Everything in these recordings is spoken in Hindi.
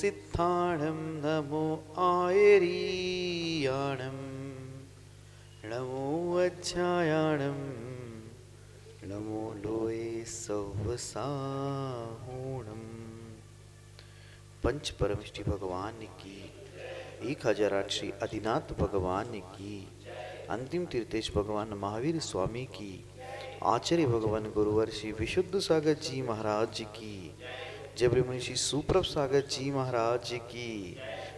सिद्धाणं नमो आयरीयाणं नमो वज्रायाणं नमो लोये सवसाहूणम्। पंच परमिष्टि भगवान की, 1008 श्री आदिनाथ भगवान की, अंतिम तीर्थेश भगवान महावीर स्वामी की, आचार्य भगवान गुरुवर श्री विशुद्ध सागर जी महाराज की, जबरी मुनिषि सुप्रभ सागर जी महाराज की,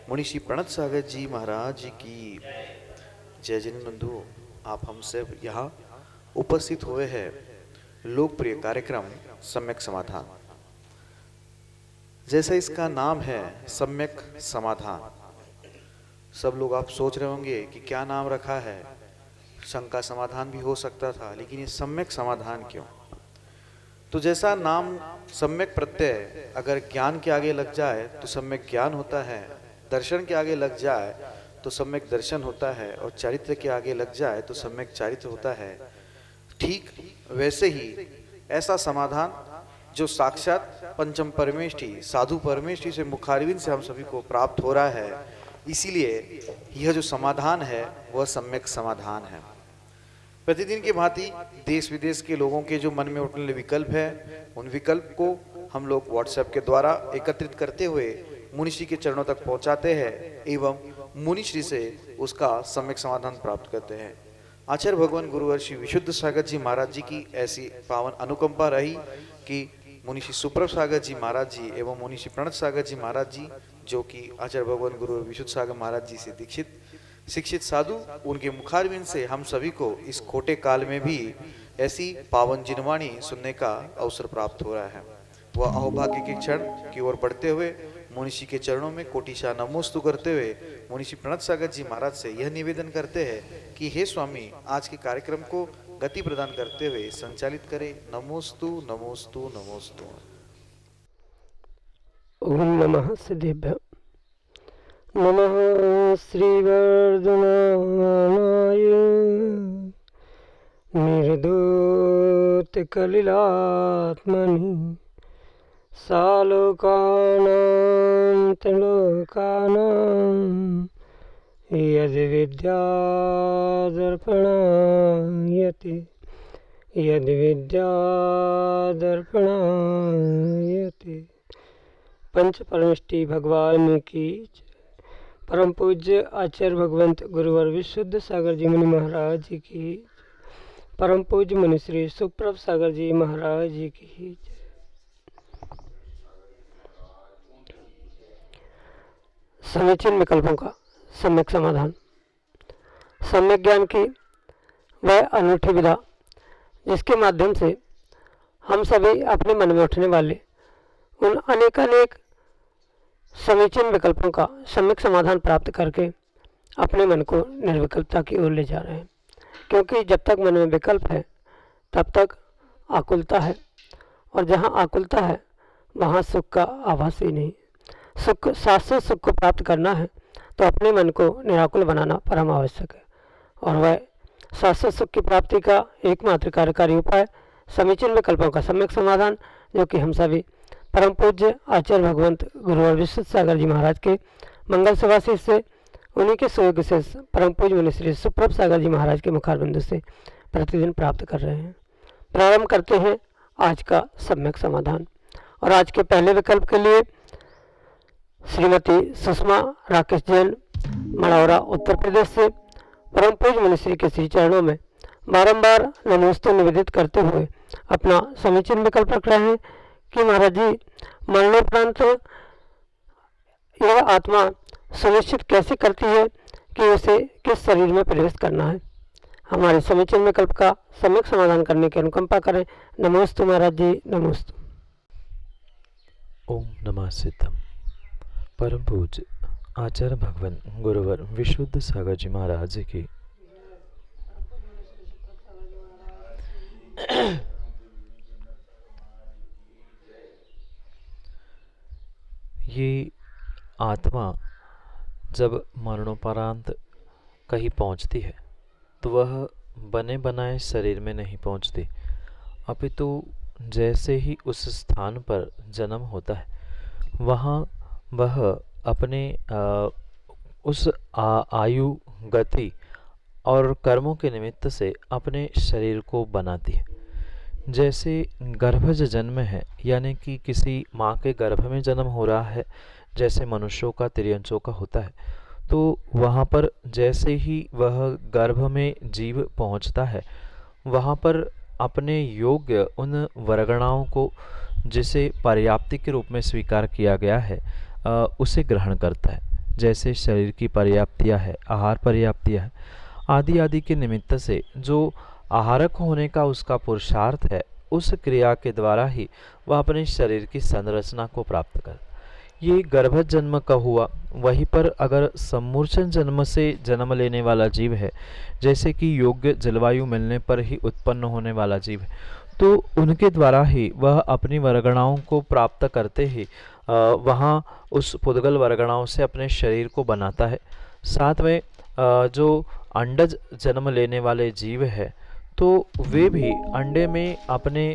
मुनिषि प्रणत सागर जी महाराज की। जय जन बंधु, आप हम सब यहाँ उपस्थित हुए हैं लोकप्रिय कार्यक्रम सम्यक समाधान। जैसा इसका नाम है सम्यक समाधान, सब लोग आप सोच रहे होंगे कि क्या नाम रखा है, शंका समाधान भी हो सकता था, लेकिन ये सम्यक समाधान क्यों? तो जैसा नाम सम्यक प्रत्यय अगर ज्ञान के आगे लग जाए तो सम्यक ज्ञान होता है, दर्शन के आगे लग जाए तो सम्यक दर्शन होता है, और चारित्र के आगे लग जाए तो सम्यक चारित्र होता है। ठीक वैसे ही ऐसा समाधान जो साक्षात पंचम परमेष्ठी साधु परमेष्ठी से मुखारविंद से हम सभी को प्राप्त हो रहा है, इसीलिए यह जो समाधान है वह सम्यक समाधान है। प्रतिदिन की भांति देश विदेश के लोगों के जो मन में उठने वाले विकल्प है, उन विकल्प को हम लोग व्हाट्सएप के द्वारा एकत्रित करते हुए मुनिश्री के चरणों तक पहुंचाते हैं एवं मुनिश्री से उसका सम्यक समाधान प्राप्त करते हैं। आचार्य भगवान गुरुवर श्री विशुद्ध सागर जी महाराज जी की ऐसी पावन अनुकंपा रही कि मुनिश्री सुप्रभ सागर जी महाराज जी एवं मुनिश्री प्रणत सागर जी महाराज जी, जो कि आचार्य भगवान गुरु विशुद्ध सागर महाराज जी से दीक्षित शिक्षित साधु, उनके मुखारविंद से हम सभी को इस खोटे काल में भी ऐसी पावन जिनवाणी सुनने का अवसर प्राप्त हो रहा है। वह अहोभाग्य के क्षण की ओर बढ़ते हुए मुनिषि के चरणों में कोटिशा नमोस्तु करते हुए मुनिषि प्रणत सागर जी महाराज से यह निवेदन करते हैं कि हे स्वामी, आज के कार्यक्रम को गति प्रदान करते हुए संचालित करें। नमोस्तु नमोस्तु नमोस्तु। ओम नमः सिद्धेभ्य। नमः श्रीवर्धमानाय निर्धूतकलिलात्मनि सालोकानां त्रिलोकानां यद्विद्यादर्पणायते पंच परमिष्टि भगवान की, परम पूज्य आचार्य भगवंत गुरुवर विशुद्ध सागर जी मुनि महाराज जी की, परम पूज्य मुनि श्री सुप्रभ सागर जी महाराज जी की। समीचीन विकल्पों का सम्यक समाधान। सम्यक ज्ञान की वह अनूठी विधा जिसके माध्यम से हम सभी अपने मन में उठने वाले उन अनेकानेक समीचीन विकल्पों का सम्यक समाधान प्राप्त करके अपने मन को निर्विकल्पता की ओर ले जा रहे हैं। क्योंकि जब तक मन में विकल्प है तब तक आकुलता है, और जहाँ आकुलता है वहाँ सुख का आभास ही नहीं। सुख, शाश्वत सुख को प्राप्त करना है तो अपने मन को निराकुल बनाना परम आवश्यक है, और वह शाश्वत सुख की प्राप्ति का एकमात्र कार्यकारी उपाय समीचीन विकल्पों का सम्यक समाधान, जो कि हम सभी परम पूज्य आचार्य भगवंत गुरुवर विशुद्ध सागर जी महाराज के मंगल सभासी से, उन्हीं के सुयोग से परम पूज्य मुनि श्री सुप्रभ सागर जी महाराज के मुखारबिंदु से प्रतिदिन प्राप्त कर रहे हैं। प्रारंभ करते हैं आज का सम्यक समाधान। और आज के पहले विकल्प के लिए श्रीमती सुषमा राकेश जैन, मड़ौरा उत्तर प्रदेश से, परम पूज्य मुनि श्री के श्री चरणों में बारंबार नमोस्तु निवेदित करते हुए अपना समीचीन विकल्प रख रहे हैं कि महाराज जी, मरणोपरांत यह आत्मा सुनिश्चित कैसे करती है कि उसे किस शरीर में प्रवेश करना है। हमारे समीचीन विकल्प का सम्यक समाधान करने की अनुकंपा करें। नमोस्तु महाराज जी, नमोस्तु। ओम नमः सिद्धम। परम पूज्य आचार्य भगवान गुरुवर विशुद्ध सागर जी महाराज की ये आत्मा जब मरणोपरांत कहीं पहुंचती है तो वह बने बनाए शरीर में नहीं पहुंचती, अपितु जैसे ही उस स्थान पर जन्म होता है वहाँ वह अपने उस आयु, गति और कर्मों के निमित्त से अपने शरीर को बनाती है। जैसे गर्भज जन्म है, यानी कि किसी माँ के गर्भ में जन्म हो रहा है, जैसे मनुष्यों का, तिर्यंचों का होता है, तो वहाँ पर जैसे ही वह गर्भ में जीव पहुँचता है, वहाँ पर अपने योग्य उन वर्गणाओं को, जिसे पर्याप्ति के रूप में स्वीकार किया गया है, उसे ग्रहण करता है। जैसे शरीर की पर्याप्तियाँ है, आहार पर्याप्तियाँ है, आदि आदि के निमित्त से जो आहारक होने का उसका पुरुषार्थ है, उस क्रिया के द्वारा ही वह अपने शरीर की संरचना को प्राप्त कर। ये गर्भज जन्म का हुआ। वहीं पर अगर सम्मूर्छन जन्म से जन्म लेने वाला जीव है, जैसे कि योग्य जलवायु मिलने पर ही उत्पन्न होने वाला जीव है, तो उनके द्वारा ही वह अपनी वर्गणाओं को प्राप्त करते ही वहाँ उस पुद्गल वर्गणाओं से अपने शरीर को बनाता है। साथ में जो अंडज जन्म लेने वाले जीव है, तो वे भी अंडे में अपने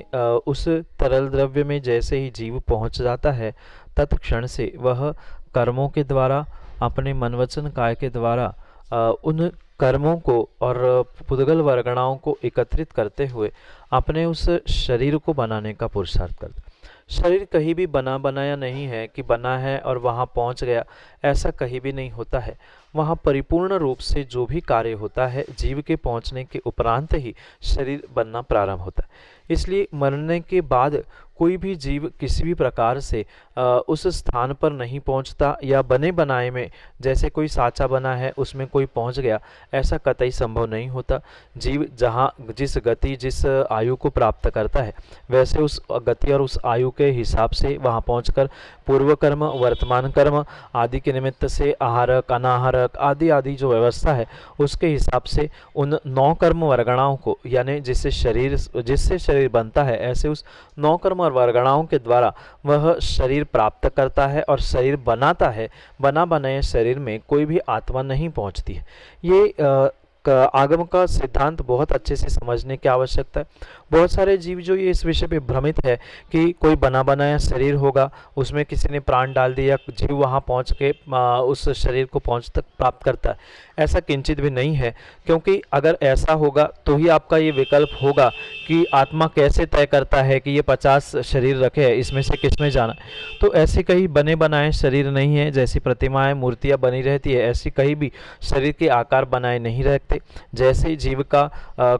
उस तरल द्रव्य में जैसे ही जीव पहुंच जाता है, तत्क्षण से वह कर्मों के द्वारा, अपने मन वचन काय के द्वारा उन कर्मों को और पुद्गल वर्गणाओं को एकत्रित करते हुए अपने उस शरीर को बनाने का पुरुषार्थ करता है। शरीर कहीं भी बना बनाया नहीं है कि बना है और वहाँ पहुँच गया, ऐसा कहीं भी नहीं होता है। वहाँ परिपूर्ण रूप से जो भी कार्य होता है, जीव के पहुँचने के उपरांत ही शरीर बनना प्रारंभ होता है। इसलिए मरने के बाद कोई भी जीव किसी भी प्रकार से उस स्थान पर नहीं पहुंचता, या बने बनाए में जैसे कोई साँचा बना है उसमें कोई पहुंच गया, ऐसा कतई संभव नहीं होता। जीव जहां जिस गति, जिस आयु को प्राप्त करता है, वैसे उस गति और उस आयु के हिसाब से वहां पहुंचकर पूर्व कर्म, वर्तमान कर्म आदि के निमित्त से आहारक, अनाहारक आदि आदि जो व्यवस्था है, उसके हिसाब से उन 9 कर्म वर्गणाओं को, यानी जिससे शरीर बनता है, ऐसे उस 9 कर्म और वर्गणाओं के द्वारा वह शरीर प्राप्त करता है और शरीर बनाता है। बना बनाए शरीर में कोई भी आत्मा नहीं पहुंचती है। ये आगम का सिद्धांत बहुत अच्छे से समझने की आवश्यकता है। बहुत सारे जीव जो ये इस विषय पे भ्रमित है कि कोई बना बनाया शरीर होगा, उसमें किसी ने प्राण डाल दिया, जीव वहाँ पहुँच के उस शरीर को पहुँच तक प्राप्त करता है। ऐसा किंचित भी नहीं है, क्योंकि अगर ऐसा होगा तो ही आपका ये विकल्प होगा कि आत्मा कैसे तय करता है कि ये 50 शरीर रखे हैं, इसमें से किस में जाना। तो ऐसे कहीं बने बनाए शरीर नहीं है। जैसी प्रतिमाएं, मूर्तियां बनी रहती है, ऐसी कहीं भी शरीर के आकार बनाए नहीं रहते। जैसे जीव का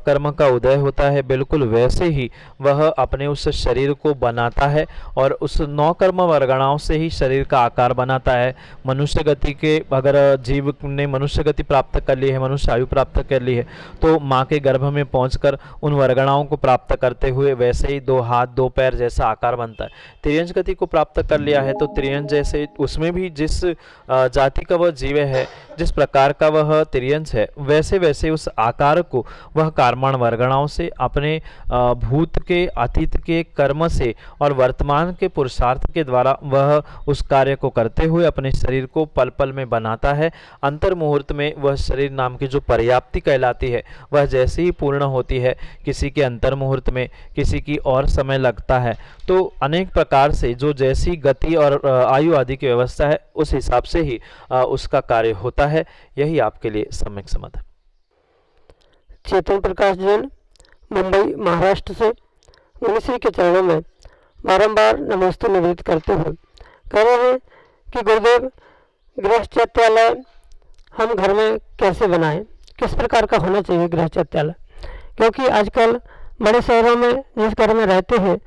कर्म का उदय होता है, बिल्कुल वैसे ही वह अपने उस शरीर को बनाता है और उस 9 कर्म वर्गणाओं से ही शरीर का आकार बनाता है। मनुष्य गति के, अगर जीव ने मनुष्य गति प्राप्त कर ली है, मनुष्य आयु प्राप्त कर ली है, तो माँ के गर्भ में पहुंचकर उन वर्गणाओं को प्राप्त करते हुए वैसे ही 2 हाथ 2 पैर जैसा आकार बनता है। त्रियंश गति को प्राप्त कर लिया है तो त्रियंश जैसे, उसमें भी जिस जाति का वह जीव है, जिस प्रकार का वह त्रियंश है, वैसे वैसे उस आकार को वह कर्माण वर्गणाओं से, अपने भूत के, अतीत के कर्म से और वर्तमान के पुरुषार्थ के द्वारा वह उस कार्य को करते हुए अपने शरीर को पल पल में बनाता है। अंतर मुहूर्त में वह शरीर नाम की जो पर्याप्ति कहलाती है, वह जैसे ही पूर्ण होती है, किसी के अंतर मुहूर्त में, किसी की और समय लगता है, तो अनेक प्रकार से जो जैसी गति और आयु आदि की व्यवस्था है, उस हिसाब से ही उसका कार्य होता है। यही आपके लिए सम्यक समाधान। चेतन प्रकाश जैन, मुंबई महाराष्ट्र से मुनिश्री के चरणों में बारंबार नमस्ते निवेदित करते हुए कह रहे हैं कि गुरुदेव, गृहचर्यालय हम घर में कैसे बनाएं, किस प्रकार का होना चाहिए गृहचर्यालय? क्योंकि आजकल बड़े शहरों में जिस घर में रहते हैं,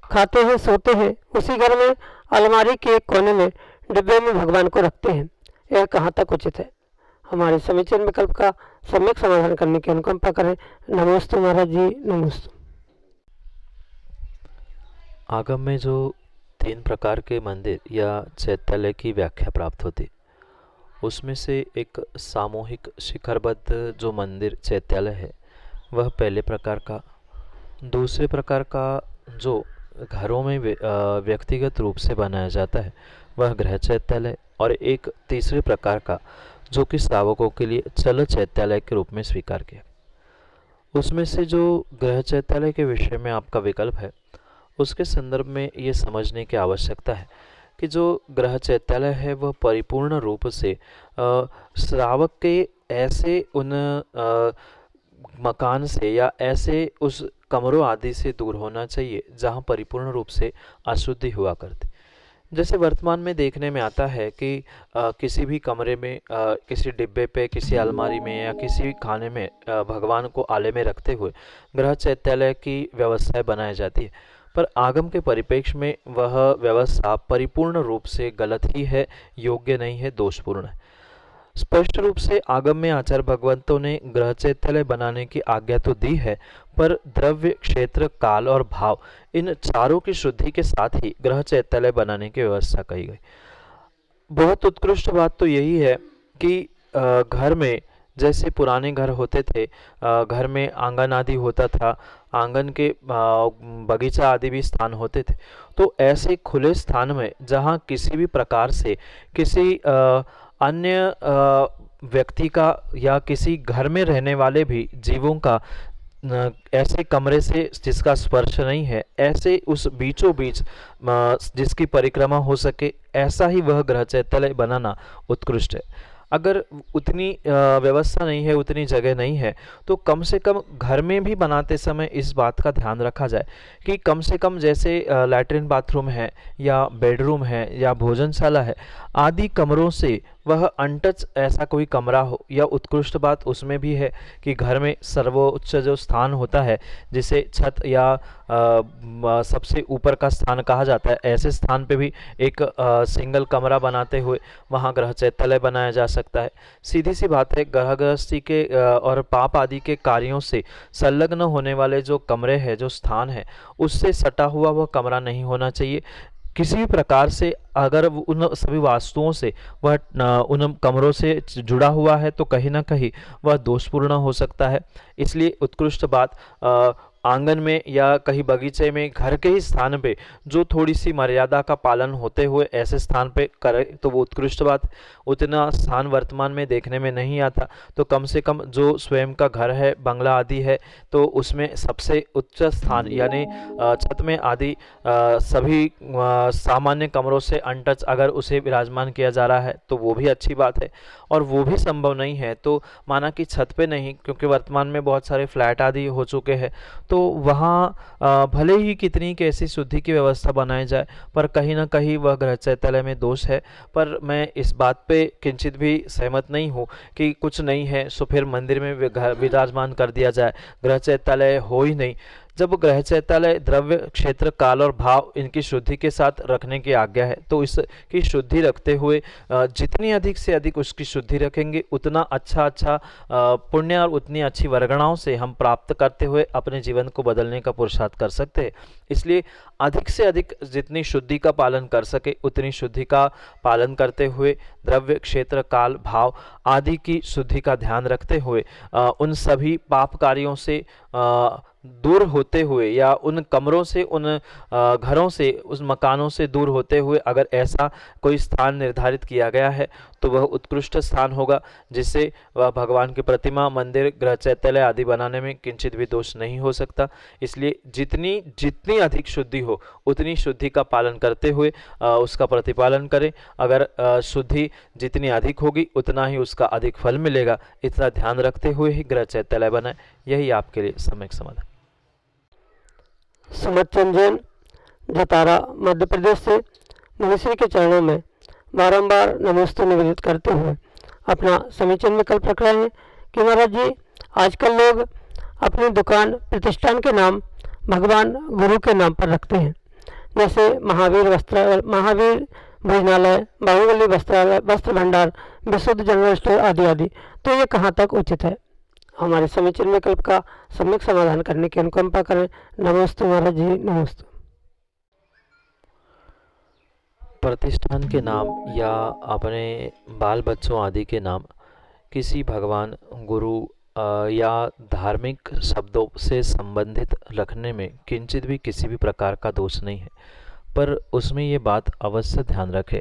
खाते हैं, सोते हैं, उसी घर में अलमारी के एक कोने में डिब्बे में भगवान को रखते हैं। यह कहाँ तक उचित है? हमारे समीचीन विकल्प का सम्यक समाधान करने की अनुकंपा करें। नमोस्तु महाराज जी, नमोस्तु। आगम में जो 3 प्रकार के मंदिर या चैत्यालय की व्याख्या प्राप्त होती, उसमें से एक सामूहिक शिखरबद्ध जो मंदिर चैत्यालय है, वह पहले प्रकार का। दूसरे प्रकार का जो घरों में व्यक्तिगत रूप से बनाया जाता है, वह गृह चैत्यालय। और एक तीसरे प्रकार का जो कि श्रावकों के लिए चल चैत्यालय के रूप में स्वीकार किया। उसमें से जो गृह चैत्यालय के विषय में आपका विकल्प है, उसके संदर्भ में ये समझने की आवश्यकता है कि जो ग्रह चैत्यालय है वह परिपूर्ण रूप से श्रावक के ऐसे उन मकान से या ऐसे उस कमरों आदि से दूर होना चाहिए जहाँ परिपूर्ण रूप से अशुद्धि हुआ करती। जैसे वर्तमान में देखने में आता है कि किसी भी कमरे में किसी डिब्बे पे, किसी अलमारी में या किसी भी खाने में भगवान को आले में रखते हुए ग्रह चैत्यालय की व्यवस्थाएं बनाई जाती है, पर आगम के परिप्रेक्ष्य में वह व्यवस्था परिपूर्ण रूप से गलत ही है, योग्य नहीं है, दोषपूर्ण है। स्पष्ट रूप से आगम में आचार्य भगवंतों ने ग्रह चैत्यालय बनाने की आज्ञा तो दी है, पर द्रव्य, क्षेत्र, काल और भाव इन चारों की शुद्धि के साथ ही ग्रह चैत्यालय बनाने की व्यवस्था कही गई। बहुत उत्कृष्ट बात तो यही है कि घर में जैसे पुराने घर होते थे, घर में आंगन आदि होता था, आंगन के बगीचा आदि भी स्थान होते थे, तो ऐसे खुले स्थान में जहाँ किसी भी प्रकार से किसी अन्य व्यक्ति का या किसी घर में रहने वाले भी जीवों का ऐसे कमरे से जिसका स्पर्श नहीं है, ऐसे उस बीचों बीच जिसकी परिक्रमा हो सके, ऐसा ही वह ग्रह चैत्यालय बनाना उत्कृष्ट है। अगर उतनी व्यवस्था नहीं है, उतनी जगह नहीं है, तो कम से कम घर में भी बनाते समय इस बात का ध्यान रखा जाए कि कम से कम जैसे लैट्रिन बाथरूम है या बेडरूम है या भोजनशाला है आदि कमरों से वह अनटच ऐसा कोई कमरा हो। या उत्कृष्ट बात उसमें भी है कि घर में सर्वोच्च जो स्थान होता है जिसे छत या सबसे ऊपर का स्थान कहा जाता है, ऐसे स्थान पे भी एक सिंगल कमरा बनाते हुए वहाँ ग्रह चैत्यालय बनाया जा सकता है। सीधी सी बात है, ग्रह गृहस्थी के और पाप आदि के कार्यों से संलग्न होने वाले जो कमरे हैं, जो स्थान है, उससे सटा हुआ वह कमरा नहीं होना चाहिए। किसी भी प्रकार से अगर उन सभी वास्तुओं से वह उन कमरों से जुड़ा हुआ है तो कहीं ना कहीं वह दोषपूर्ण हो सकता है। इसलिए उत्कृष्ट बात आंगन में या कहीं बगीचे में घर के ही स्थान पे जो थोड़ी सी मर्यादा का पालन होते हुए ऐसे स्थान पे करे तो वो उत्कृष्ट बात। उतना स्थान वर्तमान में देखने में नहीं आता, तो कम से कम जो स्वयं का घर है, बंगला आदि है, तो उसमें सबसे उच्च स्थान यानी छत में आदि सभी सामान्य कमरों से अनटच अगर उसे विराजमान किया जा रहा है तो वो भी अच्छी बात है। और वो भी संभव नहीं है तो माना कि छत पे नहीं, क्योंकि वर्तमान में बहुत सारे फ्लैट आदि हो चुके हैं, तो वहाँ भले ही कितनी कैसी शुद्धि की व्यवस्था बनाई जाए, पर कहीं ना कहीं वह ग्रह चैत्यालय में दोष है। पर मैं इस बात पे किंचित भी सहमत नहीं हूँ कि कुछ नहीं है सो फिर मंदिर में विराजमान कर दिया जाए, ग्रह चैत्यालय हो ही नहीं। जब ग्रह चैत्यालय द्रव्य, क्षेत्र, काल और भाव इनकी शुद्धि के साथ रखने की आज्ञा है, तो इसकी शुद्धि रखते हुए जितनी अधिक से अधिक उसकी शुद्धि रखेंगे उतना अच्छा पुण्य और उतनी अच्छी वर्गणाओं से हम प्राप्त करते हुए अपने जीवन को बदलने का पुरुषार्थ कर सकते हैं। इसलिए अधिक से अधिक जितनी शुद्धि का पालन कर सके उतनी शुद्धि का पालन करते हुए द्रव्य, क्षेत्र, काल, भाव आदि की शुद्धि का ध्यान रखते हुए उन सभी पाप कार्यों से दूर होते हुए या उन कमरों से, उन घरों से, उस मकानों से दूर होते हुए अगर ऐसा कोई स्थान निर्धारित किया गया है तो वह उत्कृष्ट स्थान होगा, जिससे वह भगवान की प्रतिमा, मंदिर, ग्रह चैत्यालय आदि बनाने में किंचित भी दोष नहीं हो सकता। इसलिए जितनी अधिक शुद्धि हो उतनी शुद्धि का पालन करते हुए उसका प्रतिपालन करें। अगर शुद्धि जितनी अधिक होगी उतना ही उसका अधिक फल मिलेगा, इतना ध्यान रखते हुए ही ग्रह चैत्यालय बनाएं। यही आपके लिए सम्यक समाधान। सुमत चंद, जतारा, मध्य प्रदेश से मुनिश्री के चरणों में बारंबार नमस्ते निवेदित करते हुए अपना समीचीन विकल्प रख रहे हैं कि महाराज जी, आजकल लोग अपनी दुकान, प्रतिष्ठान के नाम भगवान गुरु के नाम पर रखते हैं, जैसे महावीर भोजनालय, बाहुबली वस्त्र भंडार, विशुद्ध जनरल स्टोर आदि आदि। तो ये कहाँ तक उचित है? हमारे समीचीन विकल्प का सम्यक समाधान करने की अनुकंपा करें। नमस्ते महाराज जी, नमस्ते। प्रतिष्ठान के नाम या अपने बाल बच्चों आदि के नाम किसी भगवान, गुरु या धार्मिक शब्दों से संबंधित रखने में किंचित भी किसी भी प्रकार का दोष नहीं है, पर उसमें ये बात अवश्य ध्यान रखें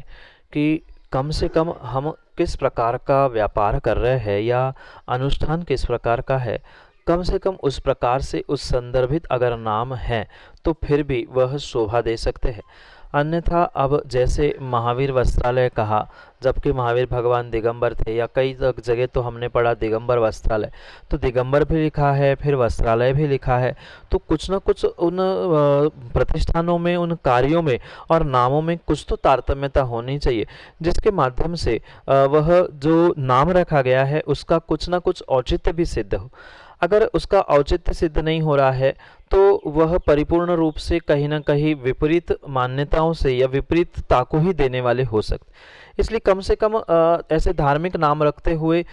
कि कम से कम हम किस प्रकार का व्यापार कर रहे हैं या अनुष्ठान किस प्रकार का है, कम से कम उस प्रकार से उस संदर्भित अगर नाम है तो फिर भी वह शोभा दे सकते हैं। अन्यथा अब जैसे महावीर वस्त्रालय कहा, जबकि महावीर भगवान दिगंबर थे, या कई जगह तो हमने पढ़ा दिगंबर वस्त्रालय, तो दिगंबर भी लिखा है, फिर वस्त्रालय भी लिखा है। तो कुछ ना कुछ उन प्रतिष्ठानों में, उन कार्यों में और नामों में कुछ तो तारतम्यता होनी चाहिए, जिसके माध्यम से वह जो नाम रखा गया है उसका कुछ ना कुछ औचित्य भी सिद्ध हो। अगर उसका औचित्य सिद्ध नहीं हो रहा है तो वह परिपूर्ण रूप से कहीं ना कहीं विपरीत मान्यताओं से या विपरीतता को ही देने वाले हो सकते। इसलिए कम से कम ऐसे धार्मिक नाम रखते हुए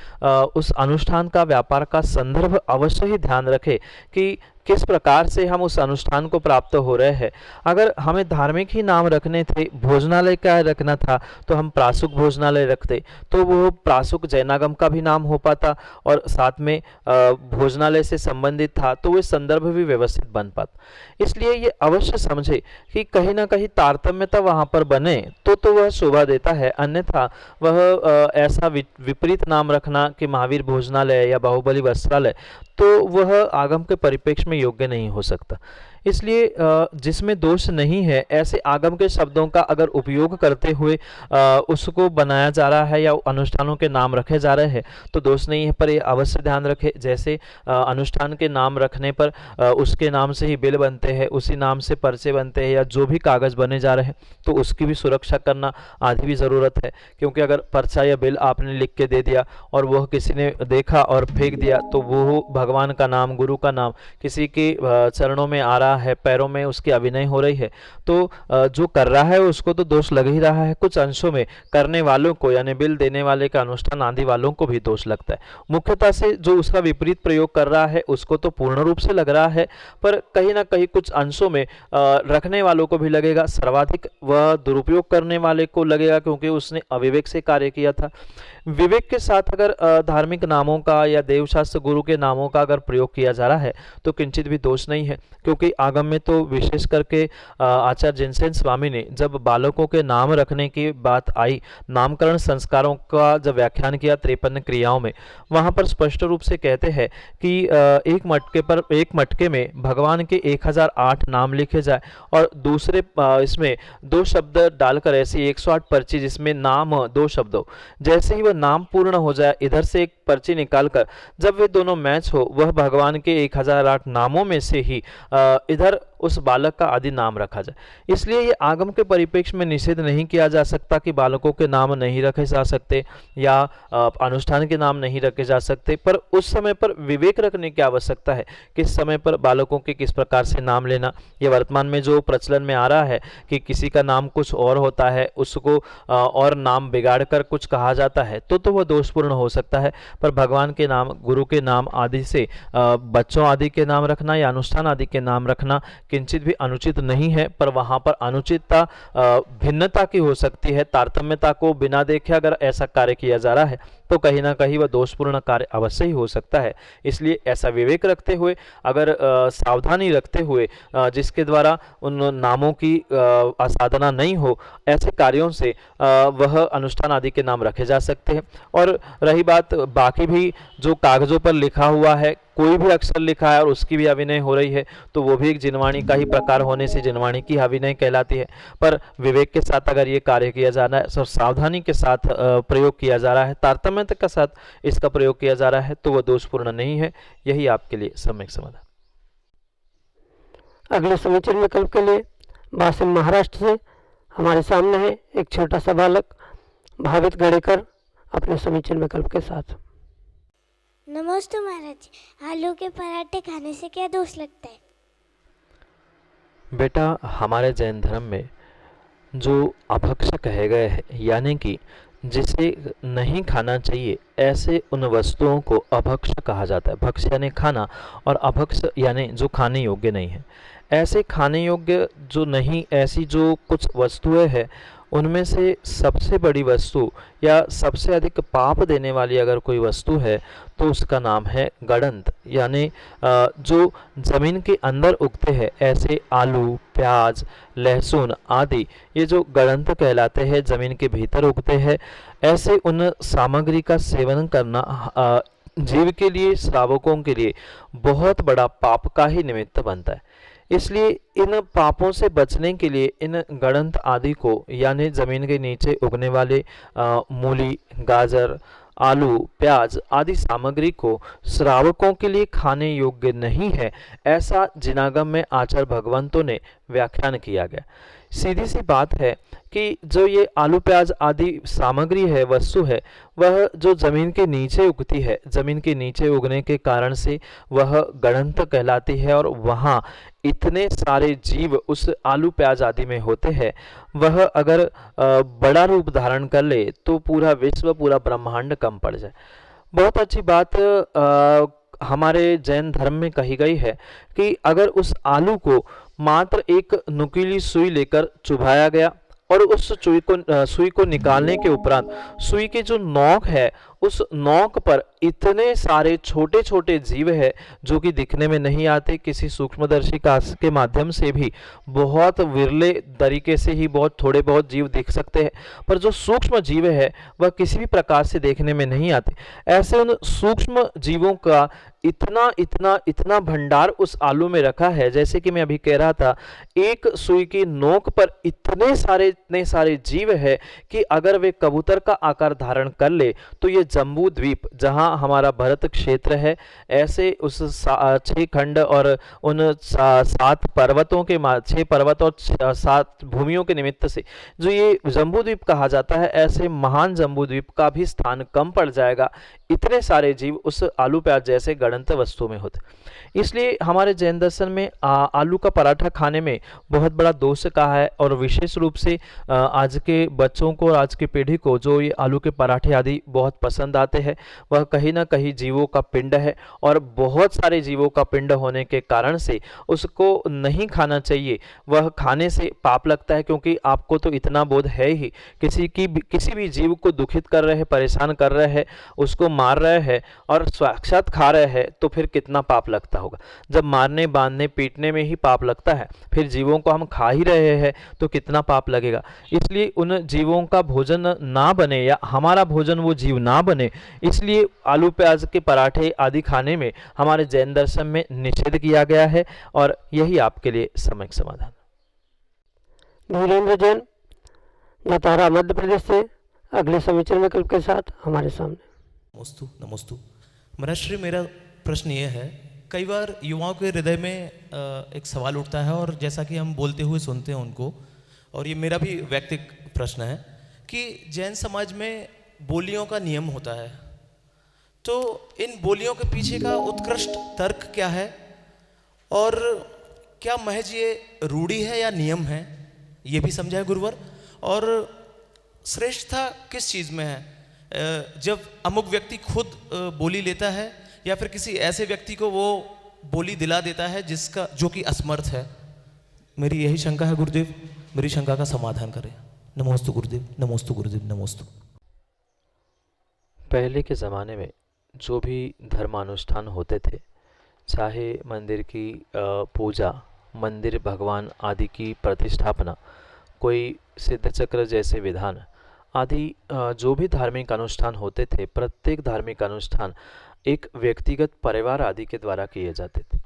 उस अनुष्ठान का, व्यापार का संदर्भ अवश्य ही ध्यान रखें कि किस प्रकार से हम उस अनुष्ठान को प्राप्त हो रहे हैं। अगर हमें धार्मिक ही नाम रखने थे, भोजनालय का रखना था, तो हम प्रासुक भोजनालय रखते, तो वो प्रासुक जैनागम का भी नाम हो पाता और साथ में भोजनालय से संबंधित था तो वो संदर्भ भी व्यवस्थित बन पाता। इसलिए ये अवश्य समझे कि कहीं ना कहीं तारतम्यता वहाँ पर बने तो वह शोभा देता है, अन्यथा वह ऐसा विपरीत नाम रखना कि महावीर भोजनालय या बाहुबली वस्त्रालय, तो वह आगम के परिप्रेक्ष्य में योग्य नहीं हो सकता। इसलिए जिसमें दोष नहीं है ऐसे आगम के शब्दों का अगर उपयोग करते हुए उसको बनाया जा रहा है या अनुष्ठानों के नाम रखे जा रहे हैं तो दोष नहीं है। पर ये अवश्य ध्यान रखें, जैसे अनुष्ठान के नाम रखने पर उसके नाम से ही बिल बनते हैं, उसी नाम से पर्चे बनते हैं या जो भी कागज़ बने जा रहे हैं, तो उसकी भी सुरक्षा करना आदि भी ज़रूरत है। क्योंकि अगर पर्चा या बिल आपने लिख के दे दिया और वह किसी ने देखा और फेंक दिया तो वो भगवान का नाम, गुरु का नाम किसी के चरणों में आ रहा है, पैरों में उसकी अभिनय हो रही है, तो जो कर रहा है उसको तो दोष लग ही रहा है, कुछ अंशों में करने वालों को यानी बिल देने वाले का, अनुष्ठान आदि वालों को भी दोष लगता है। मुख्यतः से जो उसका विपरीत प्रयोग कर रहा है उसको तो पूर्ण रूप से लग रहा है, पर कहीं ना कहीं कुछ अंशों में रखने वालों को भी लगेगा, सर्वाधिक वह दुरुपयोग करने वाले को लगेगा क्योंकि उसने अविवेक से कार्य किया था। विवेक के साथ अगर धार्मिक नामों का या देवशास्त्र गुरु के नामों का अगर प्रयोग किया जा रहा है तो किंचित भी दोष नहीं है। क्योंकि आगम में तो विशेष करके आचार्य जिनसेन स्वामी ने जब बालकों के नाम रखने की बात आई, नामकरण संस्कारों का जब व्याख्यान किया 53 क्रियाओं में, वहाँ पर स्पष्ट रूप से कहते हैं कि एक मटके में भगवान के 1008 नाम लिखे जाए और दूसरे इसमें 2 शब्द डालकर ऐसी 108 पर्ची जिसमें नाम 2 शब्दों, जैसे ही वह नाम पूर्ण हो जाए इधर से एक पर्ची निकालकर जब वे दोनों मैच हो, वह भगवान के 1008 नामों में से ही इधर उस बालक का आदि नाम रखा जाए। इसलिए ये आगम के परिप्रेक्ष्य में निषेध नहीं किया जा सकता कि बालकों के नाम नहीं रखे जा सकते या अनुष्ठान के नाम नहीं रखे जा सकते, पर उस समय पर विवेक रखने की आवश्यकता है। किस समय पर बालकों के किस प्रकार से नाम लेना, ये वर्तमान में जो प्रचलन में आ रहा है कि किसी का नाम कुछ और होता है, उसको और नाम बिगाड़ कर कुछ कहा जाता है, तो वह दोषपूर्ण हो सकता है। पर भगवान के नाम, गुरु के नाम आदि से बच्चों आदि के नाम रखना या अनुष्ठान आदि के नाम रखना किंचित भी अनुचित नहीं है। पर वहां पर अनुचितता भिन्नता की हो सकती है, तारतम्यता को बिना देखे अगर ऐसा कार्य किया जा रहा है तो कहीं ना कहीं वह दोषपूर्ण कार्य अवश्य ही हो सकता है। इसलिए ऐसा विवेक रखते हुए, अगर सावधानी रखते हुए जिसके द्वारा उन नामों की आसाधना नहीं हो, ऐसे कार्यों से वह अनुष्ठान आदि के नाम रखे जा सकते हैं। और रही बात बाकी भी जो कागजों पर लिखा हुआ है, कोई भी अक्षर लिखा है और उसकी भी अभिनय हो रही है तो वो भी एक जिनवाणी का ही प्रकार होने से जिनवाणी की अभिनय कहलाती है। पर विवेक के साथ अगर ये कार्य किया जा रहा है, और सावधानी के साथ प्रयोग किया जा रहा है, तारतम्यता के साथ इसका प्रयोग किया जा रहा है, तो वह दोषपूर्ण नहीं है। यही आपके लिए सम्यक समाधान। अगले समीचीन विकल्प के लिए वासिम महाराष्ट्र से हमारे सामने है एक छोटा सा बालक भावित गणेकर अपने समीचीन विकल्प के साथ। नमस्ते महाराज, आलू के पराठे खाने से क्या दोष लगता है? बेटा, हमारे जैन धर्म में जो अभक्ष कहे गए हैं, यानी कि जिसे नहीं खाना चाहिए, ऐसे उन वस्तुओं को अभक्ष कहा जाता है। भक्ष यानी खाना और अभक्ष यानी जो खाने योग्य नहीं है। ऐसे खाने योग्य जो नहीं, ऐसी जो कुछ वस्तुएं हैं, उनमें से सबसे बड़ी वस्तु या सबसे अधिक पाप देने वाली अगर कोई वस्तु है तो उसका नाम है गड़ंत, यानी जो ज़मीन के अंदर उगते हैं, ऐसे आलू, प्याज, लहसुन आदि, ये जो गड़ंत कहलाते हैं, ज़मीन के भीतर उगते हैं, ऐसे उन सामग्री का सेवन करना जीव के लिए, श्रावकों के लिए बहुत बड़ा पाप का ही निमित्त बनता है। इसलिए इन पापों से बचने के लिए इन गणंत आदि को यानी जमीन के नीचे उगने वाले मूली, गाजर, आलू, प्याज आदि सामग्री को श्रावकों के लिए खाने योग्य नहीं है, ऐसा जिनागम में आचार्य भगवंतों ने व्याख्यान किया गया। सीधी सी बात है कि जो ये आलू प्याज आदि सामग्री है, वस्तु है, वह जो जमीन के नीचे उगती है, जमीन के नीचे उगने के कारण से वह गणंत कहलाती है और वहाँ इतने सारे जीव उस आलू प्याज आदि में होते हैं। वह अगर बड़ा रूप धारण कर ले तो पूरा विश्व, पूरा ब्रह्मांड कम पड़ जाए। बहुत अच्छी बात हमारे जैन धर्म में कही गई है कि अगर उस आलू को मात्र एक नुकीली सुई लेकर चुभाया गया और उस सुई को निकालने के उपरांत सुई के जो नोक है, उस नोक पर इतने सारे छोटे छोटे जीव है जो कि दिखने में नहीं आते, किसी सूक्ष्मदर्शी के माध्यम से भी बहुत विरले तरीके से ही बहुत थोड़े बहुत जीव दिख सकते हैं, पर जो सूक्ष्म जीव है वह किसी भी प्रकार से देखने में नहीं आते। ऐसे उन सूक्ष्म जीवों का इतना इतना इतना भंडार उस आलू में रखा है, जैसे कि मैं अभी कह रहा था, एक सुई की नोक पर इतने सारे जीव है कि अगर वे कबूतर का आकार धारण कर ले तो ये जम्बू द्वीप, जहां हमारा भरत क्षेत्र है, ऐसे उस 6 खंड और उन 7 पर्वतों के 6 पर्वत और 7 भूमियों के निमित्त से जो ये जम्बू द्वीप कहा जाता है, ऐसे महान जम्बू द्वीप का भी स्थान कम पड़ जाएगा। इतने सारे जीव उस आलू प्याज जैसे गणंत वस्तु में होते। इसलिए हमारे जैन दर्शन में आलू का पराठा खाने में बहुत बड़ा दोष कहा है और विशेष रूप से आज के बच्चों को और आज की पीढ़ी को जो ये आलू के पराठे आदि बहुत पसंद आते हैं, वह कहीं ना कहीं जीवों का पिंड है और बहुत सारे जीवों का पिंड होने के कारण से उसको नहीं खाना चाहिए। वह खाने से पाप लगता है, क्योंकि आपको तो इतना बोध है ही, किसी भी जीव को दुखित कर रहे हैं, परेशान कर रहे हैं, उसको मार रहे हैं और साक्षात खा रहे हैं, तो फिर कितना पाप लगता होगा। जब मारने, बांधने, पीटने में ही पाप लगता है, फिर जीवों को हम खा ही रहे हैं तो कितना पाप लगेगा। इसलिए उन जीवों का भोजन ना बने या हमारा भोजन वो जीव ना बने, इसलिए आलू प्याज के पराठे आदि खाने में हमारे जैन दर्शन में निषेध किया गया है और यही आपके लिए सम्यक समाधान। धीरेन्द्र जैन, नतारा, मध्य प्रदेश से अगले समीचीन विकल्प के साथ हमारे सामने। नमोस्तु नमोस्तु। महाराष्ट्र, मेरा प्रश्न ये है, कई बार युवाओं के हृदय में एक सवाल उठता है और जैसा कि हम बोलते हुए सुनते हैं उनको, और ये मेरा भी व्यक्तिगत प्रश्न है कि जैन समाज में बोलियों का नियम होता है, तो इन बोलियों के पीछे का उत्कृष्ट तर्क क्या है और क्या महज ये रूढ़ी है या नियम है, ये भी समझाए गुरुवर। और श्रेष्ठता किस चीज़ में है, जब अमुक व्यक्ति खुद बोली लेता है या फिर किसी ऐसे व्यक्ति को वो बोली दिला देता है जो कि असमर्थ है। मेरी यही शंका है गुरुदेव, मेरी शंका का समाधान करें। नमोस्तु गुरुदेव, नमोस्तु गुरुदेव, नमोस्तु। पहले के ज़माने में जो भी धर्मानुष्ठान होते थे, चाहे मंदिर की पूजा, मंदिर भगवान आदि की प्रतिष्ठापना, कोई सिद्ध चक्र जैसे विधान आदि जो भी धार्मिक अनुष्ठान होते थे, प्रत्येक धार्मिक अनुष्ठान एक व्यक्तिगत परिवार आदि के द्वारा किए जाते थे।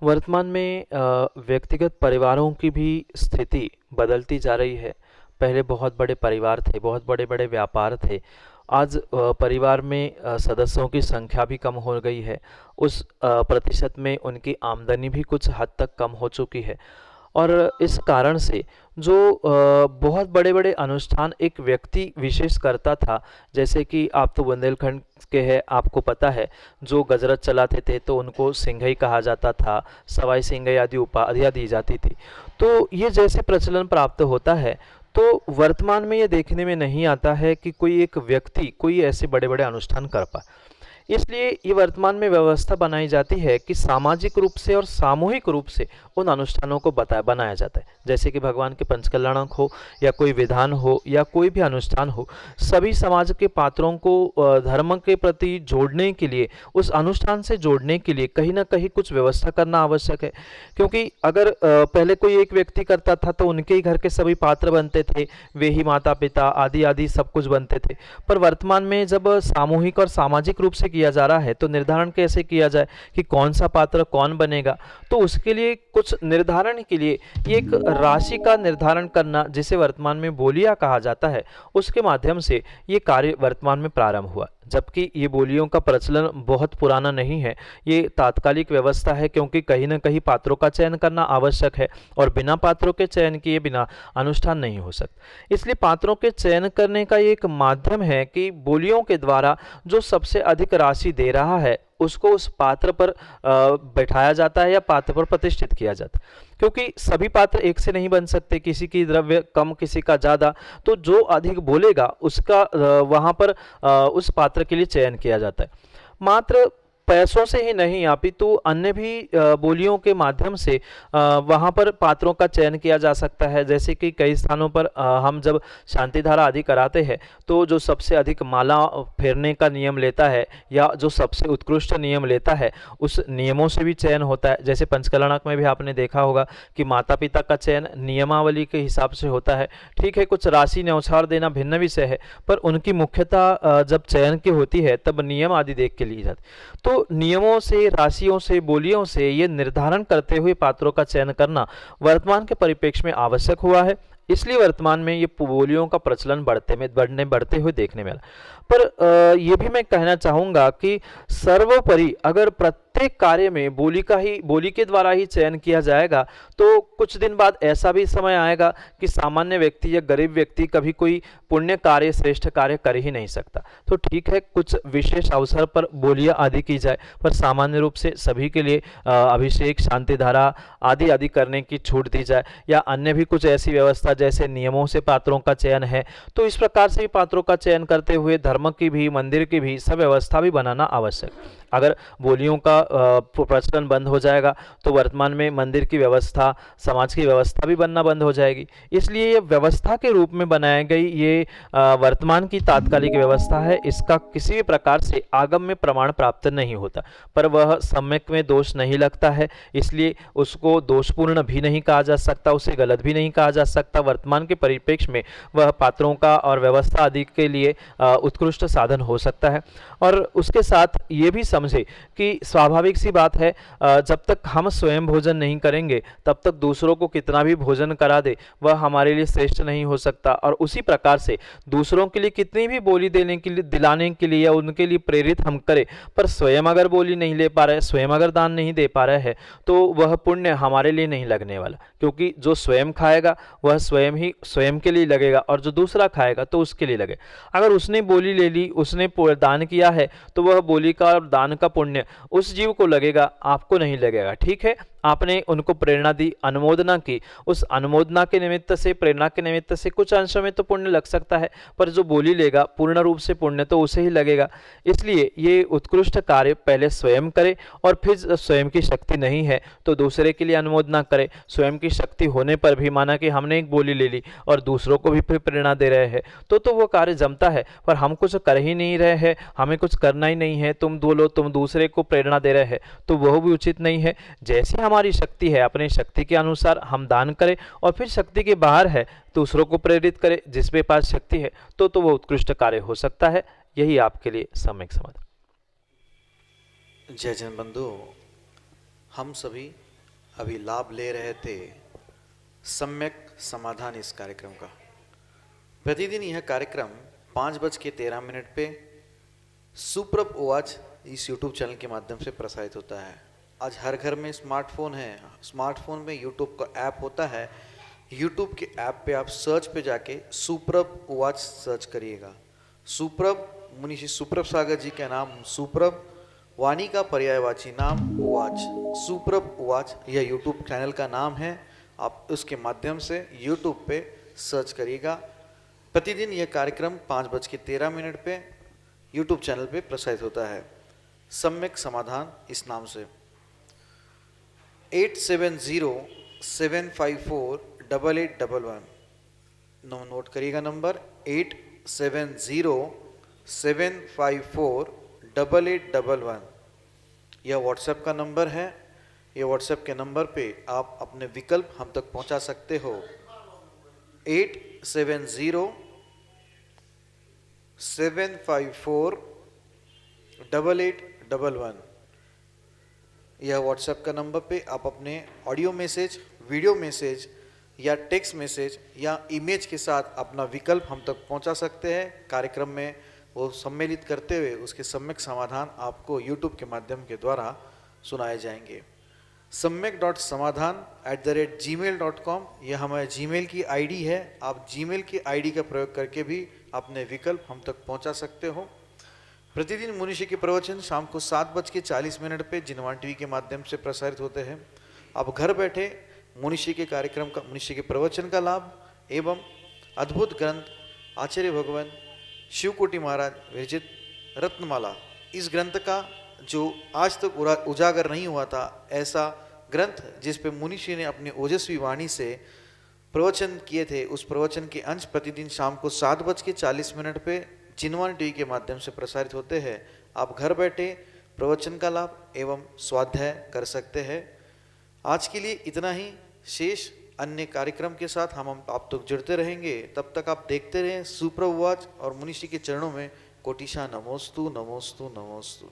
वर्तमान में व्यक्तिगत परिवारों की भी स्थिति बदलती जा रही है। पहले बहुत बड़े परिवार थे, बहुत बड़े बड़े व्यापार थे। आज परिवार में सदस्यों की संख्या भी कम हो गई है, उस प्रतिशत में उनकी आमदनी भी कुछ हद तक कम हो चुकी है और इस कारण से जो बहुत बड़े बड़े अनुष्ठान एक व्यक्ति विशेष करता था, जैसे कि आप तो बुंदेलखंड के हैं, आपको पता है, जो गजरत चलाते थे तो उनको सिंघई कहा जाता था, सवाई सिंघई आदि उपाधियाँ दी जाती थी। तो ये जैसे प्रचलन प्राप्त होता है, तो वर्तमान में ये देखने में नहीं आता है कि कोई एक व्यक्ति कोई ऐसे बड़े बड़े अनुष्ठान कर पाए। इसलिए ये वर्तमान में व्यवस्था बनाई जाती है कि सामाजिक रूप से और सामूहिक रूप से उन अनुष्ठानों को बनाया जाता है। जैसे कि भगवान के पंचकल्याणक हो या कोई विधान हो या कोई भी अनुष्ठान हो, सभी समाज के पात्रों को धर्म के प्रति जोड़ने के लिए, उस अनुष्ठान से जोड़ने के लिए कहीं ना कहीं कुछ व्यवस्था करना आवश्यक है। क्योंकि अगर पहले कोई एक व्यक्ति करता था तो उनके ही घर के सभी पात्र बनते थे, वे ही माता पिता आदि आदि सब कुछ बनते थे। पर वर्तमान में जब सामूहिक और सामाजिक रूप से किया जा रहा है, तो निर्धारण कैसे किया जाए कि कौन सा पात्र कौन बनेगा। तो उसके लिए कुछ निर्धारण के लिए एक राशि का निर्धारण करना, जिसे वर्तमान में बोलियां कहा जाता है, उसके माध्यम से ये कार्य वर्तमान में प्रारंभ हुआ। जबकि ये बोलियों का प्रचलन बहुत पुराना नहीं है, ये तात्कालिक व्यवस्था है, क्योंकि कहीं ना कहीं पात्रों का चयन करना आवश्यक है और बिना पात्रों के चयन किए बिना अनुष्ठान नहीं हो सकता। इसलिए पात्रों के चयन करने का एक माध्यम है कि बोलियों के द्वारा जो सबसे अधिक राशि दे रहा है उसको उस पात्र पर बैठाया जाता है या पात्र पर प्रतिष्ठित किया जाता है। क्योंकि सभी पात्र एक से नहीं बन सकते, किसी की द्रव्य कम किसी का ज़्यादा, तो जो अधिक बोलेगा उसका वहाँ पर उस पात्र के लिए चयन किया जाता है। मात्र पैसों से ही नहीं अपितु अन्य भी बोलियों के माध्यम से वहाँ पर पात्रों का चयन किया जा सकता है। जैसे कि कई स्थानों पर हम जब शांति धारा आदि कराते हैं तो जो सबसे अधिक माला फेरने का नियम लेता है या जो सबसे उत्कृष्ट नियम लेता है, उस नियमों से भी चयन होता है। जैसे पंचकलनक में भी आपने देखा होगा कि माता पिता का चयन नियमावली के हिसाब से होता है। ठीक है, कुछ राशि न्यौछावर देना भिन्न विषय है, पर उनकी मुख्यतः जब चयन की होती है तब नियम आदि देख के ली जाती। तो नियमों से, राशियों से, बोलियों से ये निर्धारण करते हुए पात्रों का चयन करना वर्तमान के परिप्रेक्ष्य में आवश्यक हुआ है। इसलिए वर्तमान में ये बोलियों का प्रचलन बढ़ते हुए देखने में मिला। पर ये भी मैं कहना चाहूँगा कि सर्वोपरि अगर प्रत्येक कार्य में बोली के द्वारा ही चयन किया जाएगा तो कुछ दिन बाद ऐसा भी समय आएगा कि सामान्य व्यक्ति या गरीब व्यक्ति कभी कोई पुण्य कार्य, श्रेष्ठ कार्य कर ही नहीं सकता। तो ठीक है, कुछ विशेष अवसर पर बोलियां आदि की जाए, पर सामान्य रूप से सभी के लिए अभिषेक, शांति धारा आदि आदि करने की छूट दी जाए, या अन्य भी कुछ ऐसी व्यवस्था जैसे नियमों से पात्रों का चयन है, तो इस प्रकार से भी पात्रों का चयन करते हुए धर्म की भी, मंदिर की भी सब व्यवस्था भी बनाना आवश्यक। अगर बोलियों का प्रचलन बंद हो जाएगा तो वर्तमान में मंदिर की व्यवस्था, समाज की व्यवस्था भी बनना बंद हो जाएगी। इसलिए ये व्यवस्था के रूप में बनाई गई ये वर्तमान की तात्कालिक व्यवस्था है। इसका किसी भी प्रकार से आगम में प्रमाण प्राप्त नहीं होता, पर वह सम्यक में दोष नहीं लगता है, इसलिए उसको दोषपूर्ण भी नहीं कहा जा सकता, उसे गलत भी नहीं कहा जा सकता। वर्तमान के परिप्रेक्ष्य में वह पात्रों का और व्यवस्था आदि के लिए उत्कृष्ट साधन हो सकता है। और उसके साथ ये भी समझे कि स्वाभाविक सी बात है, जब तक हम स्वयं भोजन नहीं करेंगे तब तक दूसरों को कितना भी भोजन करा दे वह हमारे लिए श्रेष्ठ नहीं हो सकता। और उसी प्रकार से दूसरों के लिए कितनी भी बोली देने के लिए, दिलाने के लिए या उनके लिए प्रेरित हम करें, पर स्वयं अगर बोली नहीं ले पा रहे, स्वयं अगर दान नहीं दे पा रहे हैं, तो वह पुण्य हमारे लिए नहीं लगने वाला। क्योंकि जो स्वयं खाएगा वह स्वयं के लिए लगेगा, और जो दूसरा खाएगा तो उसके लिए लगे। अगर उसने बोली ले ली, उसने दान किया है, तो वह बोली का और दान का पुण्य उस जीव को लगेगा, आपको नहीं लगेगा। ठीक है, आपने उनको प्रेरणा दी, अनुमोदना की, उस अनुमोदना के निमित्त से, प्रेरणा के निमित्त से कुछ अंशों में तो पुण्य लग सकता है, पर जो बोली लेगा पूर्ण रूप से पुण्य तो उसे ही लगेगा। इसलिए ये उत्कृष्ट कार्य पहले स्वयं करे, और फिर स्वयं की शक्ति नहीं है तो दूसरे के लिए अनुमोदना करे। स्वयं की शक्ति होने पर भी, माना कि हमने एक बोली ले ली और दूसरों को भी फिर प्रेरणा दे रहे हैं, तो वो कार्य जमता है। पर हम कुछ कर ही नहीं रहे हैं, हमें कुछ करना ही नहीं है, तुम बोलो, तुम दूसरे को प्रेरणा दे रहे हैं, तो वह भी उचित नहीं है। जैसी हमारी शक्ति है, अपनी शक्ति के अनुसार हम दान करें, और फिर शक्ति के बाहर है दूसरों को प्रेरित करें, जिसके पास शक्ति है, तो वो उत्कृष्ट कार्य हो सकता है। यही आपके लिए सम्यक समाधान। जय जन बंधु, हम सभी अभी लाभ ले रहे थे सम्यक समाधान इस कार्यक्रम का। प्रतिदिन यह कार्यक्रम 5:13 पे सुप्रभ ओवाच इस YouTube चैनल के माध्यम से प्रसारित होता है। आज हर घर में स्मार्टफोन है, स्मार्टफोन में YouTube का ऐप होता है। YouTube के ऐप पे आप सर्च पे जाके सुप्रभ ओवाच सर्च करिएगा। सुप्रभ, मुनि श्री सुप्रभ सागर जी का नाम सुप्रभ, वाणी का पर्यायवाची नाम ओवाच, सुप्रभ ओवाच यह YouTube चैनल का नाम है। आप उसके माध्यम से YouTube पे सर्च करिएगा। प्रतिदिन यह कार्यक्रम 5:13 पे YouTube चैनल पे प्रसारित होता है, सम्यक समाधान इस नाम से। 8707548811 नोट करिएगा नंबर 8707548811। यह व्हाट्सएप का नंबर है। यह व्हाट्सएप के नंबर पे आप अपने विकल्प हम तक पहुंचा सकते हो। 8707548811 8811। यह व्हाट्सएप का नंबर पे आप अपने ऑडियो मैसेज, वीडियो मैसेज या टेक्स्ट मैसेज या इमेज के साथ अपना विकल्प हम तक पहुंचा सकते हैं। कार्यक्रम में वो सम्मिलित करते हुए उसके सम्यक समाधान आपको यूट्यूब के माध्यम के द्वारा सुनाए जाएंगे। samyak.samadhan@gmail.com यह हमारे जीमेल की आईडी है। आप जीमेल की आईडी का प्रयोग करके भी अपने विकल्प हम तक पहुंचा सकते हो। प्रतिदिन मुनिषी के प्रवचन शाम को 7:40 पे जिनवान टीवी के माध्यम से प्रसारित होते हैं। आप घर बैठे मुनिषी के कार्यक्रम का, मुनिषी के प्रवचन का लाभ एवं अद्भुत ग्रंथ आचार्य भगवान शिवकोटि महाराज विरचित रत्नमाला, इस ग्रंथ का जो आज तक उजागर नहीं हुआ था, ऐसा ग्रंथ जिस पे मुनिषी ने अपनी ओजस्वी वाणी से प्रवचन किए थे, उस प्रवचन के अंश प्रतिदिन शाम को 7:40 पे जिनवान टीवी के माध्यम से प्रसारित होते हैं। आप घर बैठे प्रवचन का लाभ एवं स्वाध्याय कर सकते हैं। आज के लिए इतना ही। शेष अन्य कार्यक्रम के साथ हम आप तक जुड़ते रहेंगे। तब तक आप देखते रहें सुप्रभुवाच और मुनिषी के चरणों में कोटिशा नमोस्तु नमोस्तु नमोस्तु।